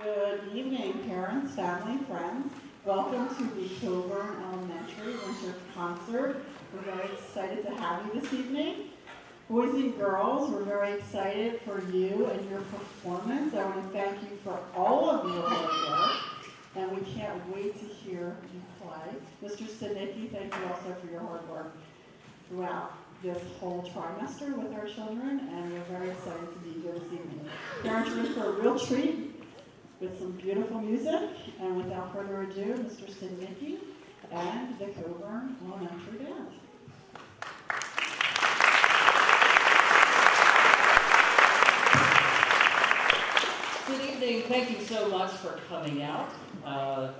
Good evening, parents, family, friends. Welcome to the Coburn Elementary Winter Concert. We're very excited to have you this evening. Boys and girls, we're very excited for you and your performance. I want to thank you for all of your hard work, and we can't wait to hear you play. Mr. Stanicki, thank you also for your hard work throughout this whole trimester with our children, and we're very excited to be here this evening. Parents are in for a real treat with some beautiful music, and without further ado, Mr. Stanicki and the Coburn Elementary Band. Good evening. Thank you so much for coming out.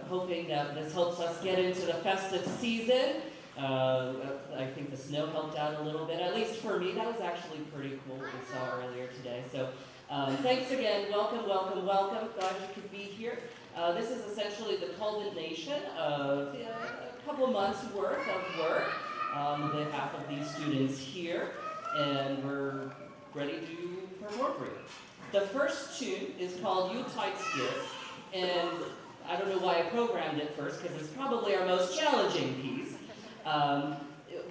Hoping that this helps us get into the festive season. I think the snow helped out a little bit, at least for me. That was actually pretty cool, what we saw earlier today. So thanks again. Welcome, welcome, welcome. Glad you could be here. This is essentially the culmination of a couple months worth of work on behalf of these students here, and we're ready to perform for you. The first tune is called Yuletide Skit, and I don't know why I programmed it first, because it's probably our most challenging piece.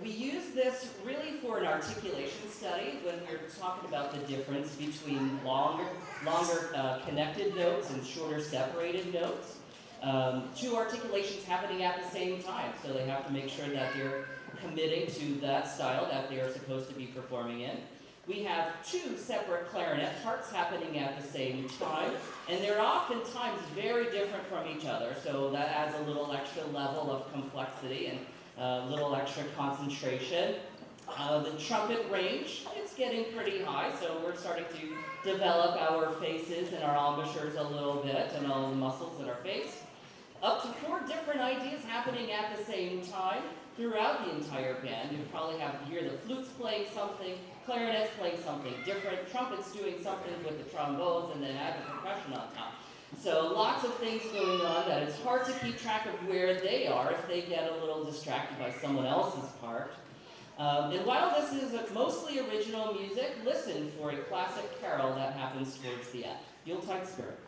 We use this really for an articulation study when we're talking about the difference between longer connected notes and shorter separated notes. Two articulations happening at the same time, so they have to make sure that they're committing to that style that they are supposed to be performing in. We have two separate clarinet parts happening at the same time, and they're oftentimes very different from each other, so that adds a little extra level of complexity and a little extra concentration. The trumpet range, it's getting pretty high, so we're starting to develop our faces and our embouchures a little bit and all the muscles in our face. Up to 4 different ideas happening at the same time throughout the entire band. You probably have to hear the flutes playing something, clarinets playing something different, trumpets doing something with the trombones, and then add the percussion on top. So lots of things going on that it's hard to keep track of where they are if they get a little distracted by someone else's part. And while this is mostly original music, listen for a classic carol that happens towards the end. Yuletide Spirit.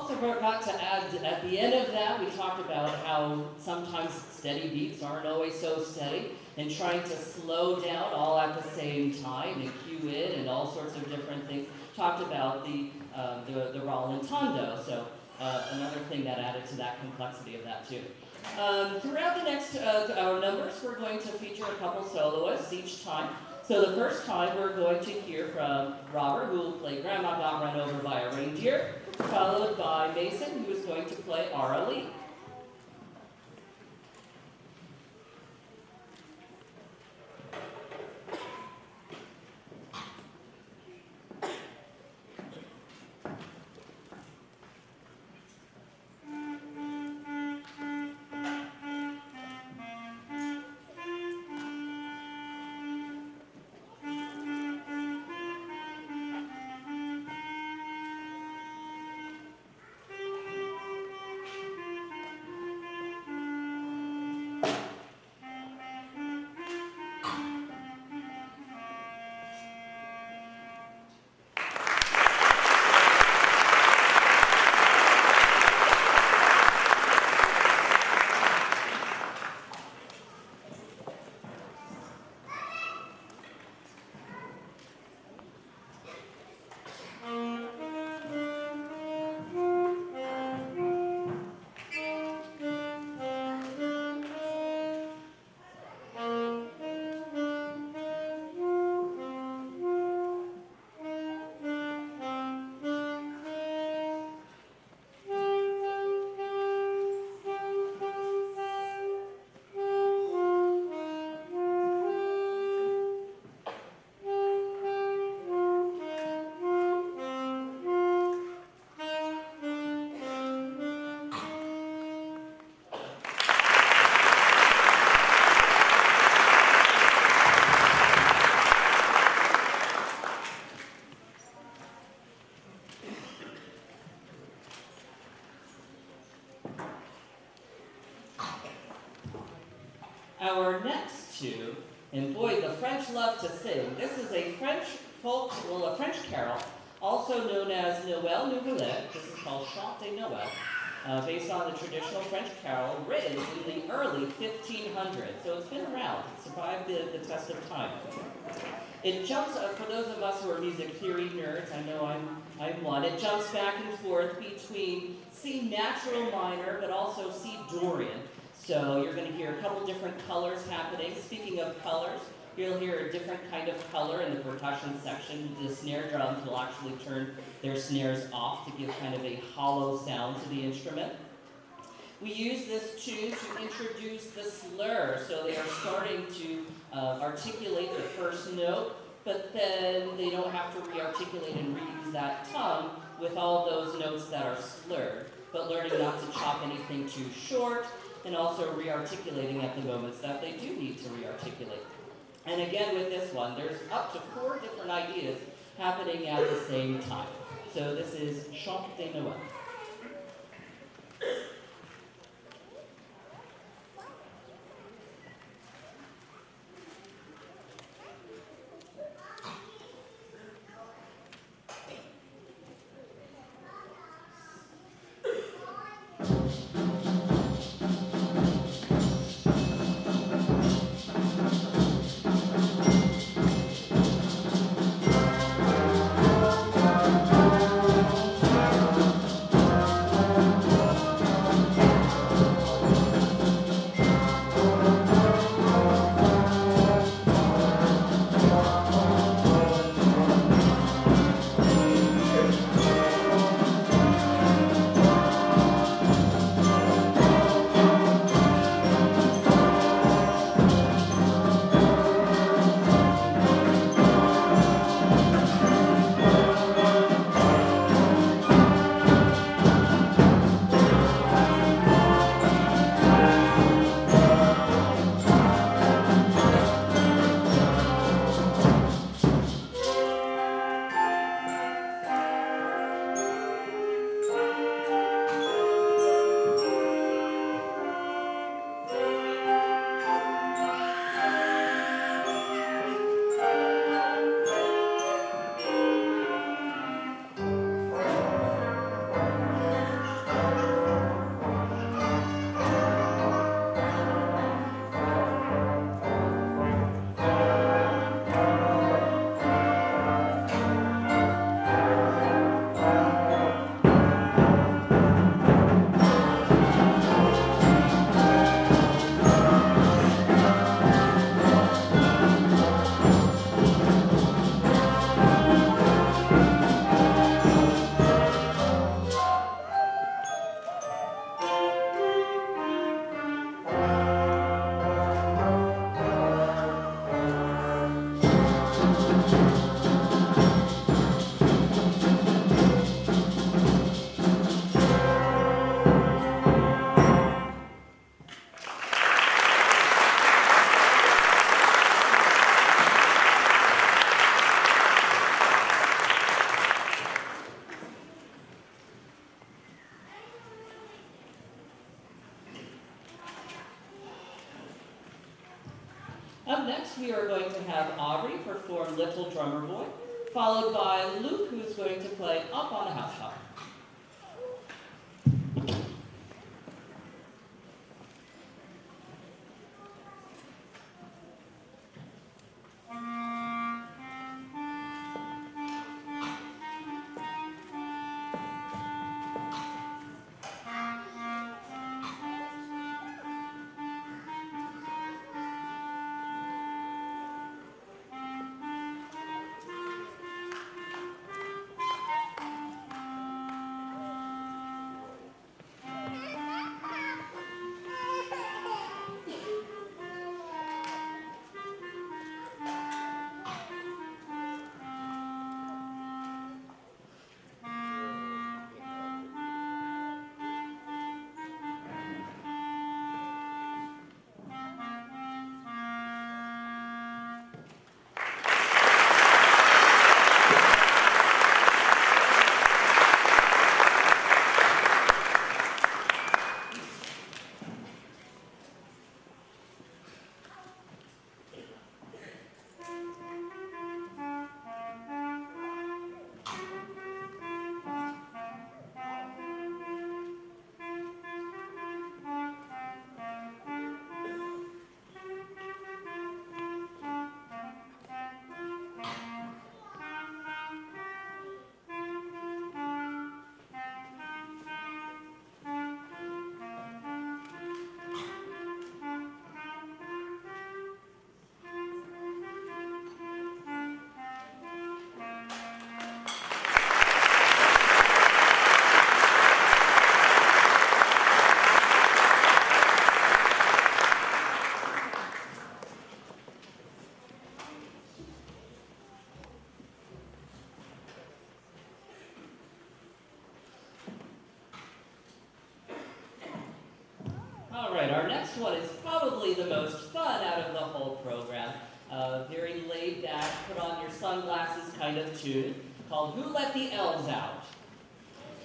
also forgot to add, at the end of that, we talked about how sometimes steady beats aren't always so steady, and trying to slow down all at the same time and cue in and all sorts of different things. Talked about the rallentando, so another thing that added to that complexity of that too. Throughout the next numbers, we're going to feature a couple soloists each time. So the first time we're going to hear from Robert, who will play Grandma Got Run Over by a Reindeer, followed by Mason, who is going to play Auralie. Our next two, and boy, the French love to sing. This is a French a French carol, also known as Noël Nouvelet. This is called Chant de Noël, based on the traditional French carol written in the early 1500s. So it's been around, it survived the test of time. It jumps, for those of us who are music theory nerds, I know I'm one, it jumps back and forth between C natural minor, but also C Dorian. So you're going to hear a couple different colors happening. Speaking of colors, you'll hear a different kind of color in the percussion section. The snare drums will actually turn their snares off to give kind of a hollow sound to the instrument. We use this too to introduce the slur, so they are starting to articulate the first note, but then they don't have to re-articulate and reuse that tongue with all those notes that are slurred, but learning not to chop anything too short, and also re-articulating at the moments that they do need to re-articulate. And again with this one, there's up to 4 different ideas happening at the same time. So this is Chant de Noël. next we are going to have Aubrey perform Little Drummer Boy, followed by Luke, who is going to play Up on a Housetop. All right, our next one is probably the most fun out of the whole program. Very laid back, put on your sunglasses kind of tune called Who Let the Elves Out?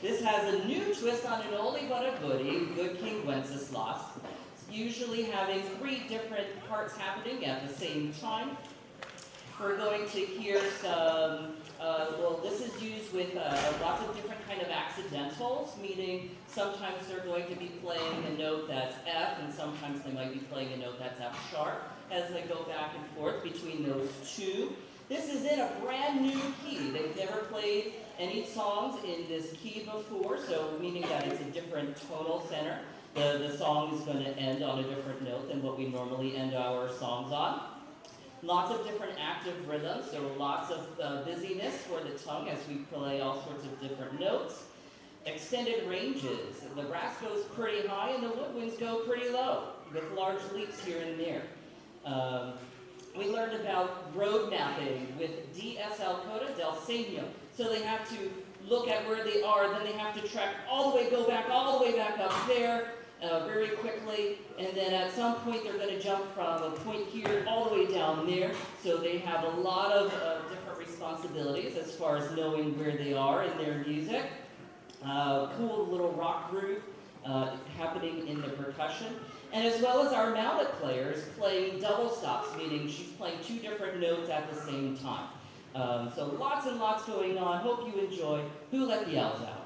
This has a new twist on an oldie but a goodie, Good King Wenceslas, usually having 3 different parts happening at the same time. We're going to hear some, well, this is used with lots of different kind of accidentals, meaning sometimes they're going to be playing a note that's F, and sometimes they might be playing a note that's F sharp, as they go back and forth between those 2. This is in a brand new key. They've never played any songs in this key before, so meaning that it's a different tonal center. The song is going to end on a different note than what we normally end our songs on. Lots of different active rhythms, so lots of busyness for the tongue as we play all sorts of different notes. Extended ranges. The brass goes pretty high and the woodwinds go pretty low, with large leaps here and there. We learned about road mapping with DSL Coda del Segno. So they have to look at where they are, then they have to track all the way, go back all the way back up there, very quickly, and then at some point they're going to jump from a point here all the way down there, so they have a lot of different responsibilities as far as knowing where they are in their music. Cool little rock groove happening in the percussion, and as well as our mallet players playing double stops, meaning she's playing 2 different notes at the same time. So lots and lots going on. Hope you enjoy Who Let the Elves Out?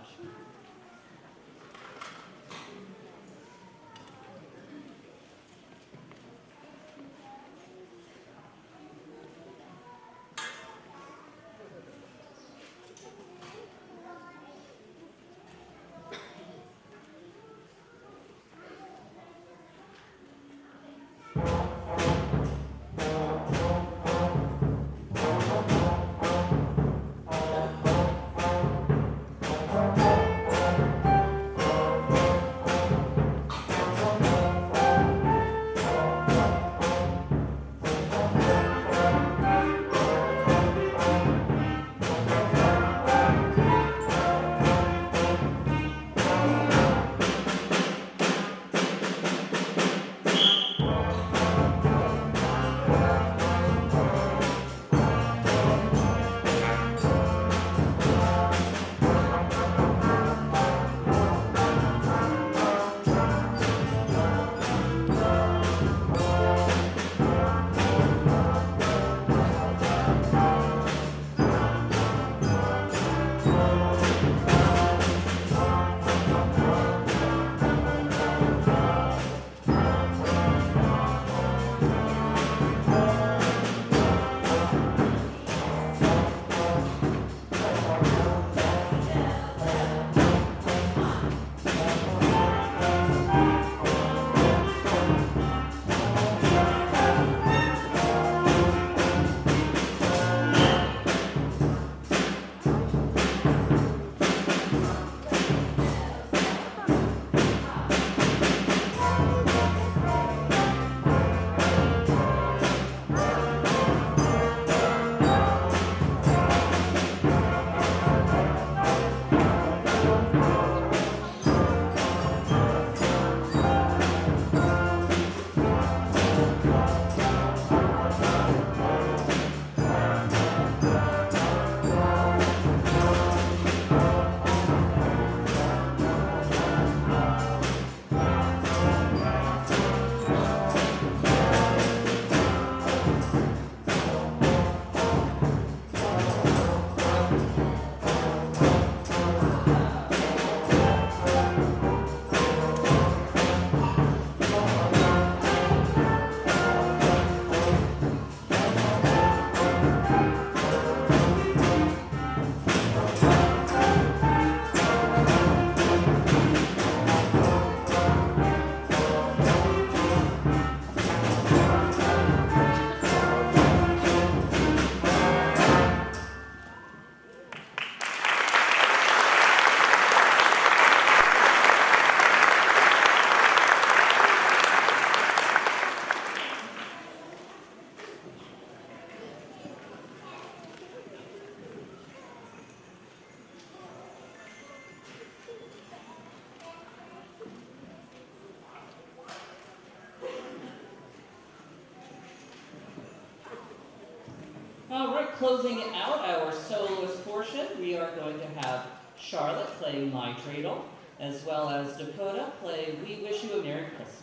All right, closing out our soloist portion, we are going to have Charlotte play My Dreidel, as well as Dakota play We Wish You a Merry Christmas.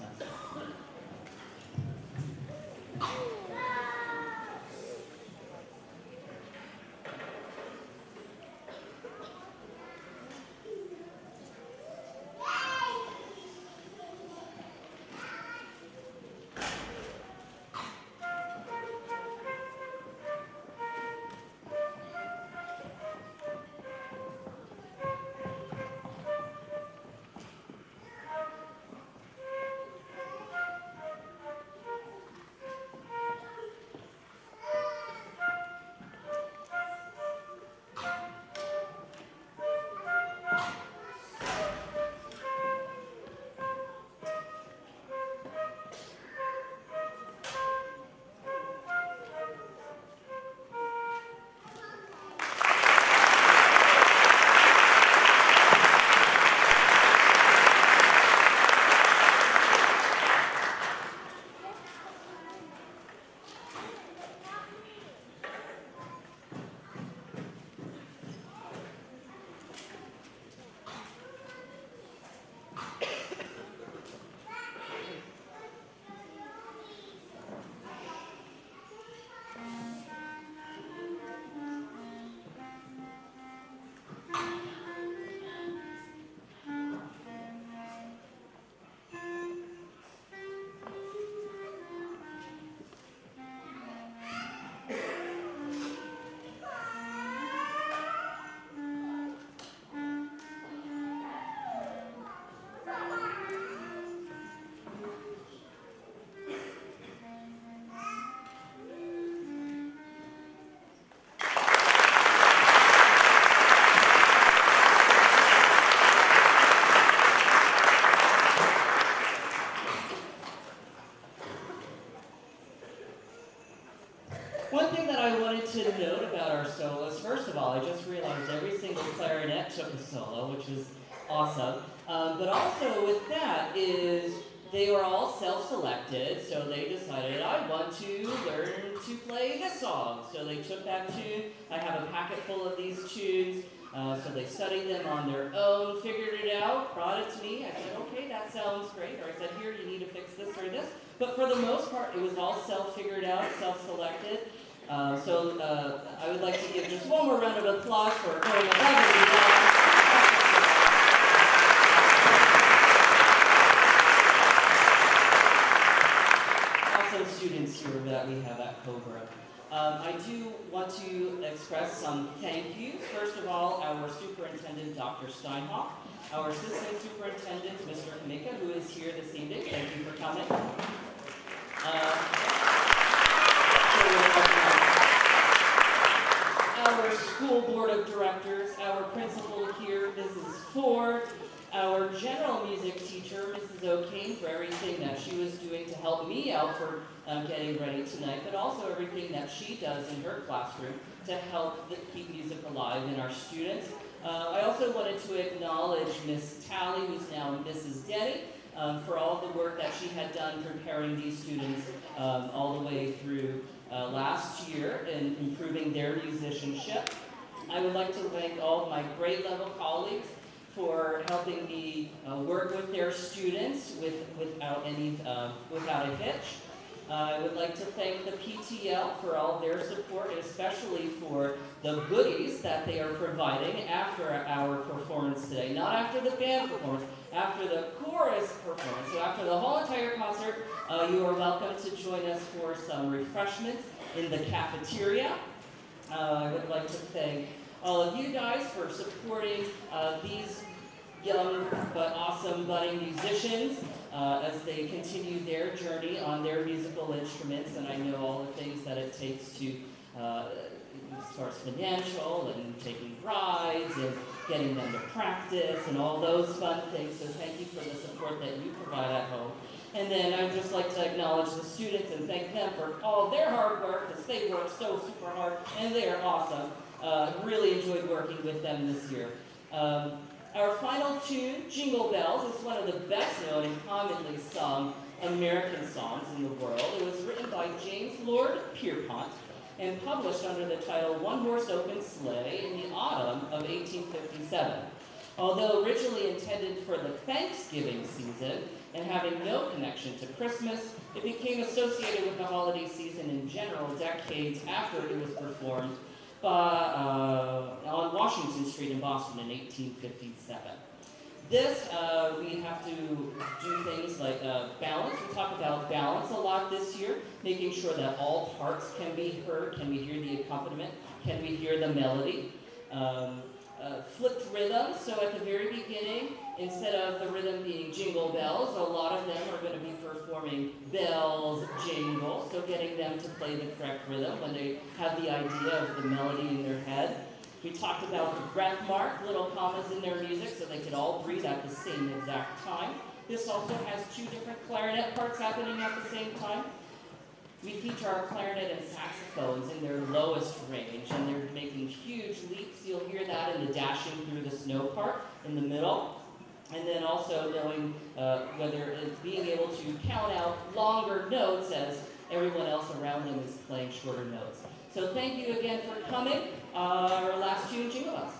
One thing that I wanted to note about our solos, first of all, I just realized every single clarinet took a solo, which is awesome. But also with that is they were all self-selected, so they decided, I want to learn to play this song. So they took that tune. I have a packet full of these tunes. So they studied them on their own, figured it out, brought it to me. I said, okay, that sounds great. Or I said, here, you need to fix this or this. But for the most part, it was all self-figured out, self-selected. I would like to give just one more round of applause for going above and beyond. Awesome students here that we have at Cobra. I do want to express some thank yous. First of all, our superintendent, Dr. Steinhoff, our assistant superintendent, Mr. Kamika, who is here this evening. Thank you for coming. Our school board of directors, our principal here, Mrs. Ford, our general music teacher, Mrs. O'Kane, for everything that she was doing to help me out for getting ready tonight, but also everything that she does in her classroom to help keep music alive in our students. I also wanted to acknowledge Miss Talley, who's now Mrs. Denny, for all the work that she had done preparing these students all the way through last year in improving their musicianship. I would like to thank all of my grade level colleagues for helping me work with their students without a hitch. I would like to thank the PTL for all their support, especially for the goodies that they are providing after our performance today. Not after the band performance, after the chorus performance. So after the whole entire concert, you are welcome to join us for some refreshments in the cafeteria. I would like to thank all of you guys for supporting these young but awesome budding musicians as they continue their journey on their musical instruments, and I know all the things that it takes to, as far as financial and taking rides and getting them to practice and all those fun things, so thank you for the support that you provide at home. And then I'd just like to acknowledge the students and thank them for all their hard work, because they work so super hard, and they are awesome. Really enjoyed working with them this year. Our final tune, Jingle Bells, is one of the best known and commonly sung American songs in the world. It was written by James Lord Pierpont, and published under the title One Horse Open Sleigh in the autumn of 1857. Although originally intended for the Thanksgiving season and having no connection to Christmas, it became associated with the holiday season in general decades after it was performed on Washington Street in Boston in 1857. This, we have to do things like balance. We talk about balance a lot this year, making sure that all parts can be heard. Can we hear the accompaniment? Can we hear the melody? Flipped rhythm, so at the very beginning, instead of the rhythm being jingle bells, a lot of them are going to be performing bells, jingle, so getting them to play the correct rhythm when they have the idea of the melody in their head. We talked about the breath mark, little commas in their music so they could all breathe at the same exact time. This also has two different clarinet parts happening at the same time. We feature our clarinet and saxophones in their lowest range, and they're making huge leaps. You'll hear that in the dashing through the snow part in the middle. And then also knowing whether it's being able to count out longer notes as everyone else around them is playing shorter notes. So thank you again for coming. Our last tune, Jingle Bells.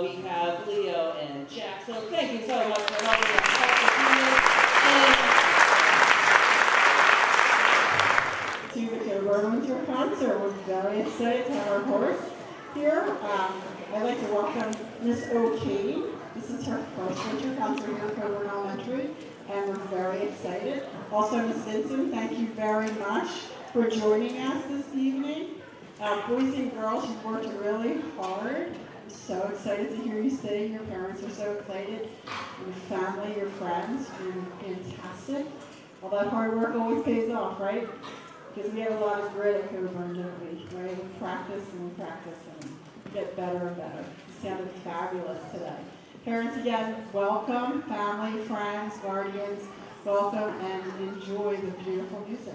We have Leo and Jack. So thank you so much for helping us to the Coburn Winter Concert. We're very excited to have our horse here. I'd like to welcome Miss O'Kane. This is her first winter concert here at Coburn Elementary, and we're very excited. Also, Miss Vincent, thank you very much for joining us this evening. Boys and girls, you've worked really hard. I'm so excited to hear you sing. Your parents are so excited. Your family, your friends, you're fantastic. All that hard work always pays off, right? Because we have a lot of grit at Coburn, don't we? Right? We practice and get better and better. You sounded fabulous today. Parents, again, welcome. Family, friends, guardians, welcome and enjoy the beautiful music.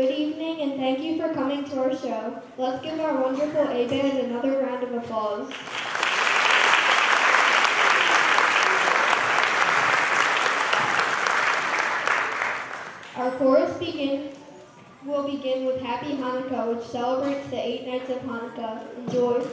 Good evening and thank you for coming to our show. Let's give our wonderful A-Band another round of applause. Our chorus will begin with Happy Hanukkah, which celebrates the 8 nights of Hanukkah. Enjoy.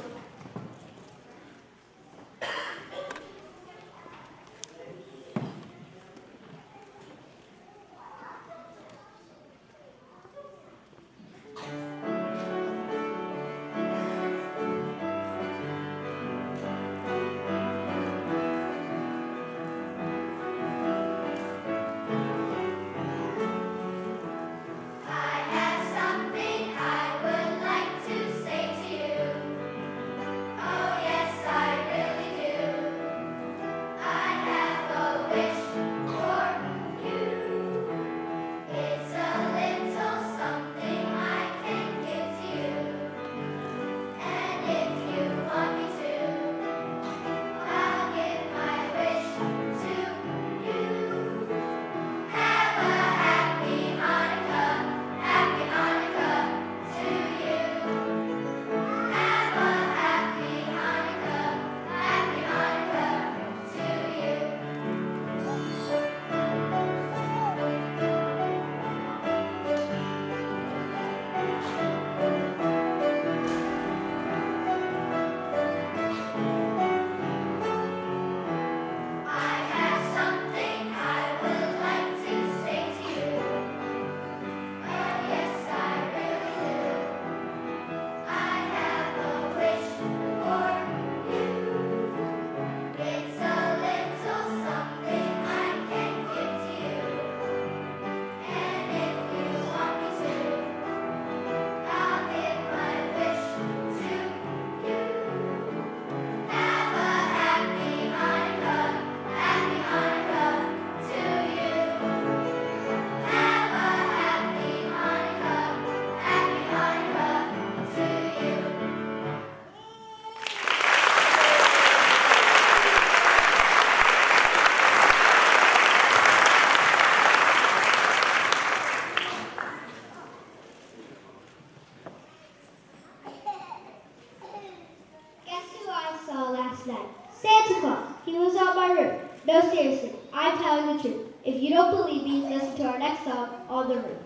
Santa Claus. He lives out my room. No, seriously, I'm telling the truth. If you don't believe me, listen to our next song, On the Roof.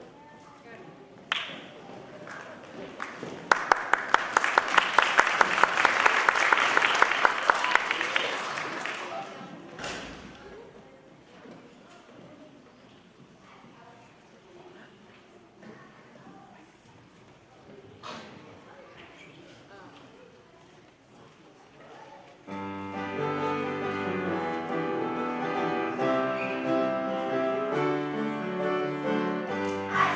I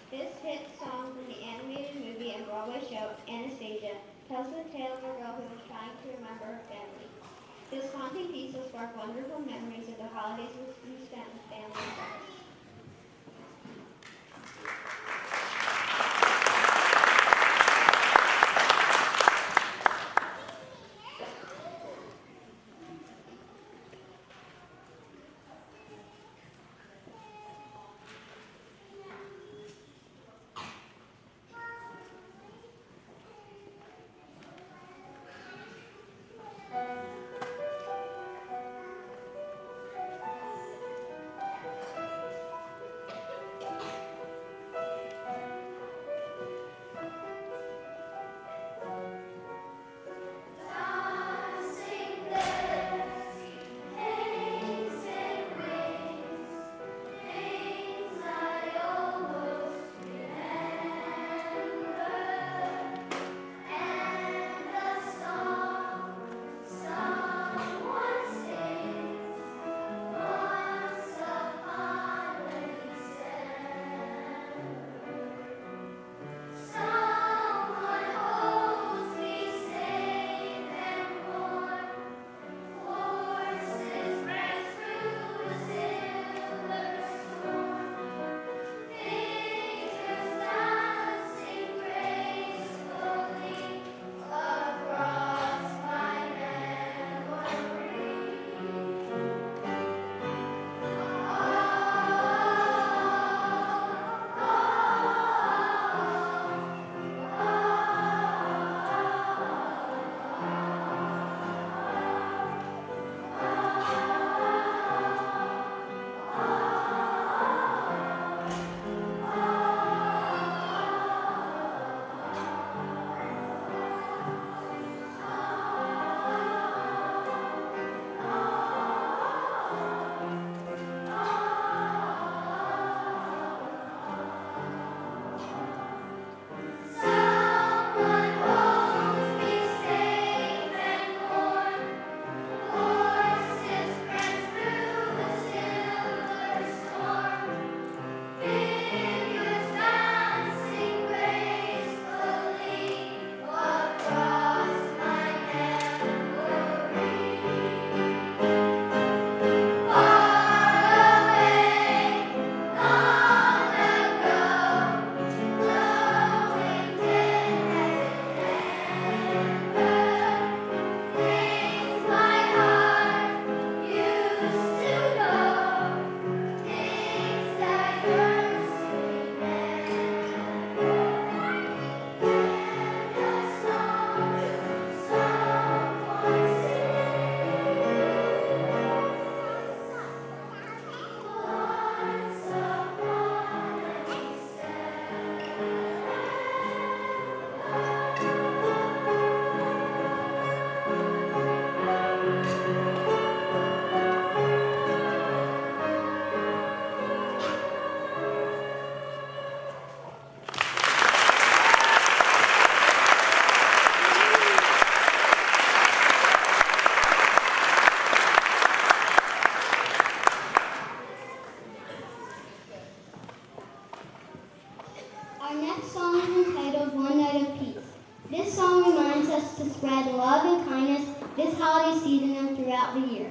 This hit song from the animated movie and Broadway show Anastasia tells the tale of a girl who is trying to remember her family. This haunting piece will spark wonderful memories of the holidays we spent with family and friends. Our next song is entitled One Night of Peace. This song reminds us to spread love and kindness this holiday season and throughout the year.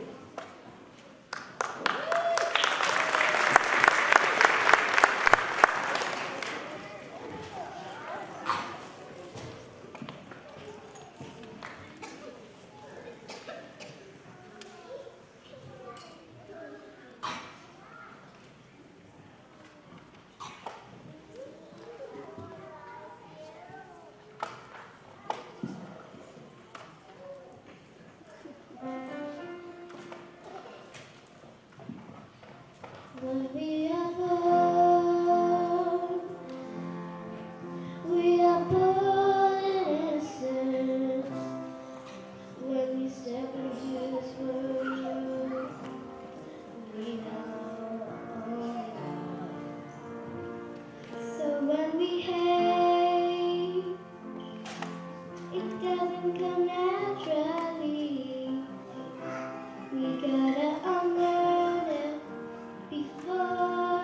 When we are born innocent. When we step into this world, we know only love. So when we hate, it doesn't come naturally. We gotta unlearn it before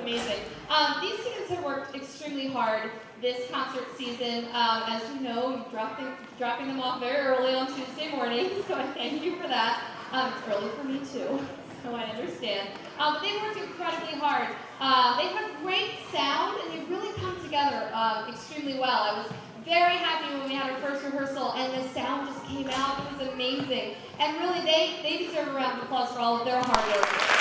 Amazing. These students have worked extremely hard this concert season. As you know, you're dropping them off very early on Tuesday morning, so I thank you for that. It's early for me too, so I understand. But they've worked incredibly hard. They have great sound, and they've really come together extremely well. I was very happy when we had our first rehearsal, and the sound just came out. It was amazing. And really, they deserve a round of applause for all of their hard work.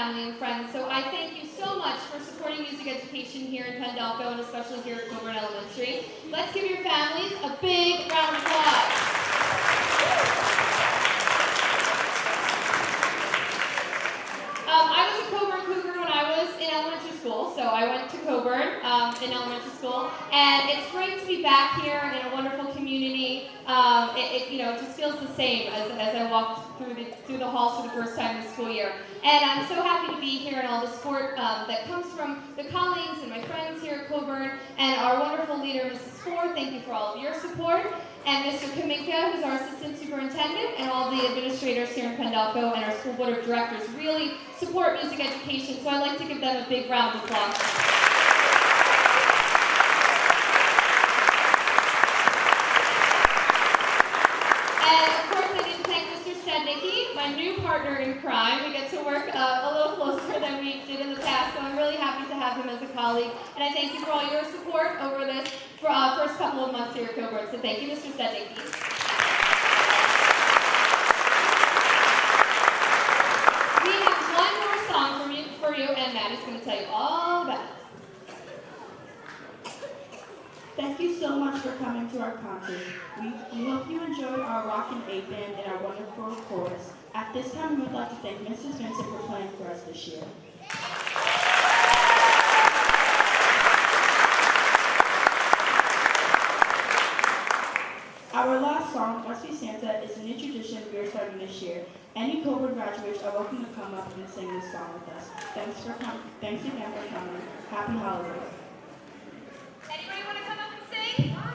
And friends. So I thank you so much for supporting music education here in Pendelco and especially here at Coburn Elementary. Let's give your families a big round of applause. I was a Coburn Cougar when I was in elementary school, so I went to Coburn in elementary school, and it's great to be back here in a wonderful community. It just feels the same as I walked through the halls for the first time this school year. And I'm so happy to be here and all the support that comes from the colleagues and my friends here at Coburn and our wonderful leader, Mrs. Ford. Thank you for all of your support. And Mr. Kaminka, who's our assistant superintendent, and all the administrators here in Pendelco and our school board of directors really support music education. So I'd like to give them a big round of applause. My new partner in crime. We get to work a little closer than we did in the past, so I'm really happy to have him as a colleague. And I thank you for all your support over this first couple of months here at Coburn. So thank you, Mr. Stednicki. We have one more song for you, and Maddie's going to tell you all about it. Thank you so much for coming to our concert. We hope you enjoyed our Rockin' 8 band and our wonderful chorus. At this time, we would like to thank Mrs. Vincent for playing for us this year. Our last song, Must Be Santa, is a new tradition we are starting this year. Any Coburn graduates are welcome to come up and sing this song with us. Thanks again for coming. Happy holidays. Anybody want to come up and sing? Come on.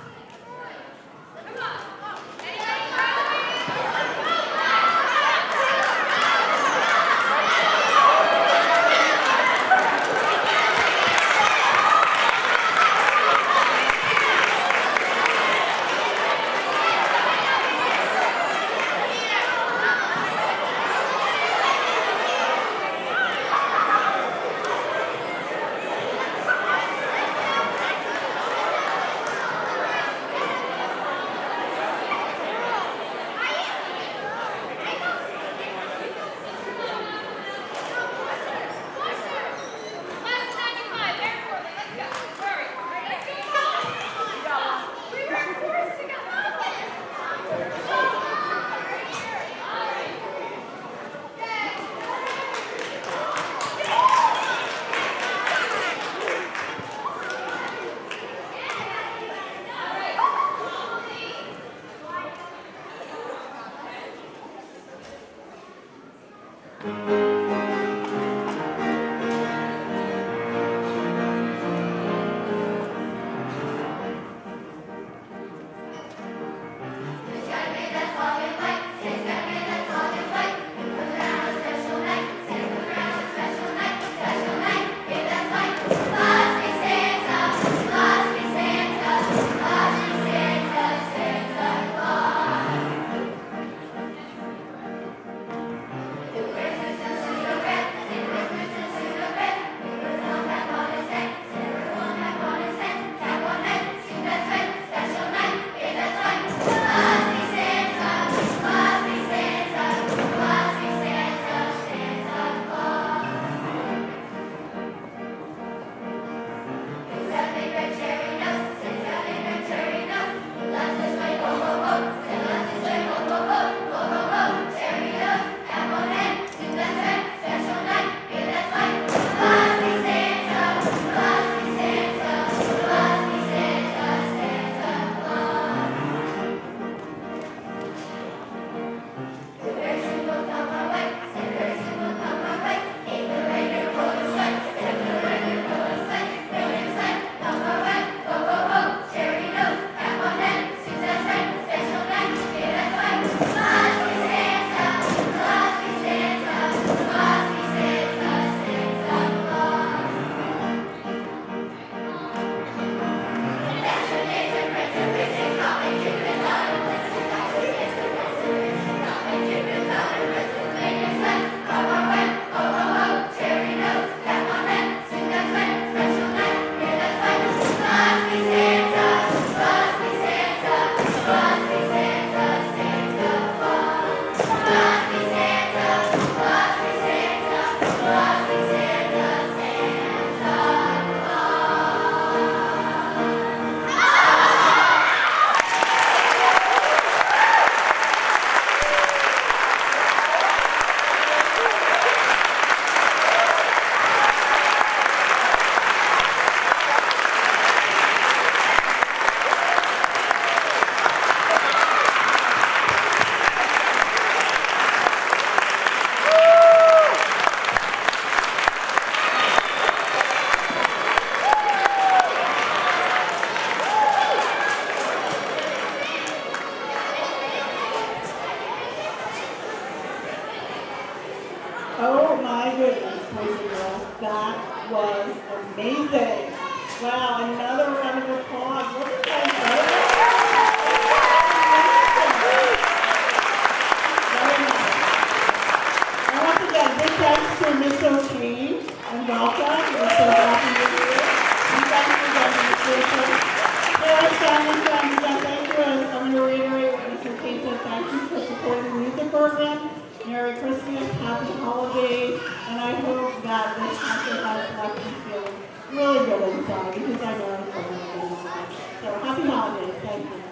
The Christmas my goodness, boys and girls, that was amazing. Wow, another round of applause. What did I say? Very nice. And once again, big thanks to Miss O'Kane and welcome. We're so happy you're here. And thanks for the administration. Yes, family, friends, again, thank you. I'm going to reiterate what Miss O'Kane said. Thank you for supporting the music program. Merry Christmas, Happy Holidays, and I hope that this concert has left you feeling really good inside because I know it's going to be. So Happy Holidays, thank you.